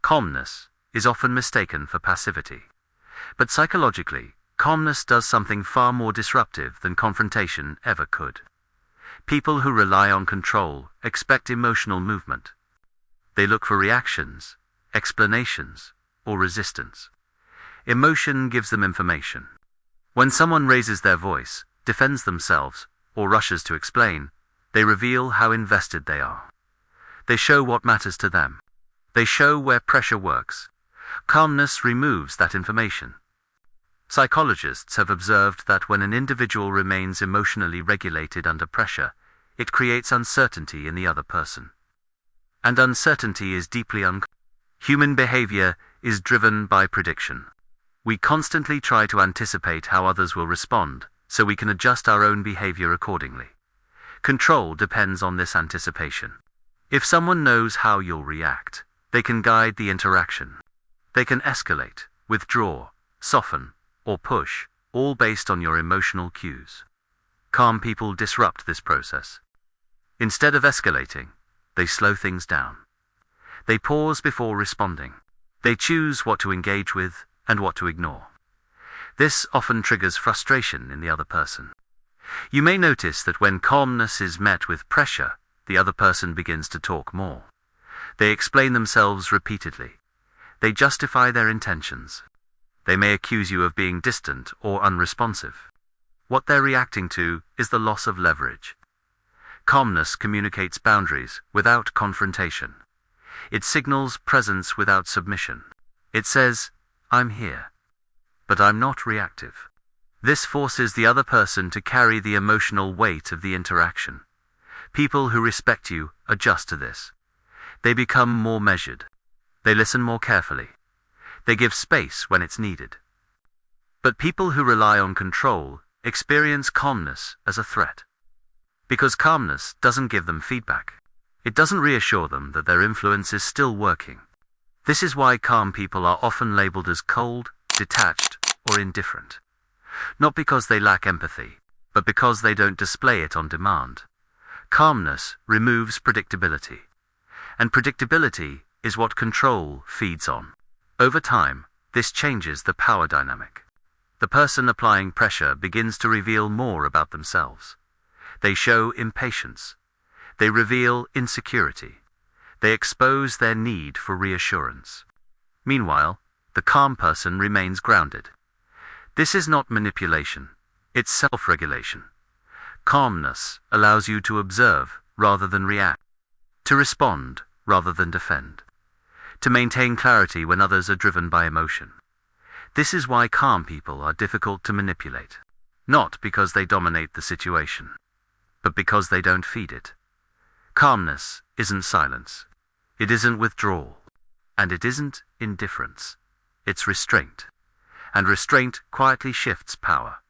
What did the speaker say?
Calmness is often mistaken for passivity. But psychologically, calmness does something far more disruptive than confrontation ever could. People who rely on control expect emotional movement. They look for reactions, explanations, or resistance. Emotion gives them information. When someone raises their voice, defends themselves, or rushes to explain, they reveal how invested they are. They show what matters to them. They show where pressure works. Calmness removes that information. Psychologists have observed that when an individual remains emotionally regulated under pressure, it creates uncertainty in the other person. And uncertainty is deeply uncomfortable. Human behavior is driven by prediction. We constantly try to anticipate how others will respond, so we can adjust our own behavior accordingly. Control depends on this anticipation. If someone knows how you'll react, they can guide the interaction. They can escalate, withdraw, soften, or push, all based on your emotional cues. Calm people disrupt this process. Instead of escalating, they slow things down. They pause before responding. They choose what to engage with and what to ignore. This often triggers frustration in the other person. You may notice that when calmness is met with pressure, the other person begins to talk more. They explain themselves repeatedly. They justify their intentions. They may accuse you of being distant or unresponsive. What they're reacting to is the loss of leverage. Calmness communicates boundaries without confrontation. It signals presence without submission. It says, "I'm here, but I'm not reactive." This forces the other person to carry the emotional weight of the interaction. People who respect you adjust to this. They become more measured. They listen more carefully. They give space when it's needed. But people who rely on control experience calmness as a threat. Because calmness doesn't give them feedback. It doesn't reassure them that their influence is still working. This is why calm people are often labeled as cold, detached, or indifferent. Not because they lack empathy, but because they don't display it on demand. Calmness removes predictability. And predictability is what control feeds on. Over time, this changes the power dynamic. The person applying pressure begins to reveal more about themselves. They show impatience. They reveal insecurity. They expose their need for reassurance. Meanwhile, the calm person remains grounded. This is not manipulation. It's self-regulation. Calmness allows you to observe rather than react, to respond rather than defend, to maintain clarity when others are driven by emotion. This is why calm people are difficult to manipulate, not because they dominate the situation, but because they don't feed it. Calmness isn't silence. It isn't withdrawal. And it isn't indifference. It's restraint. And restraint quietly shifts power.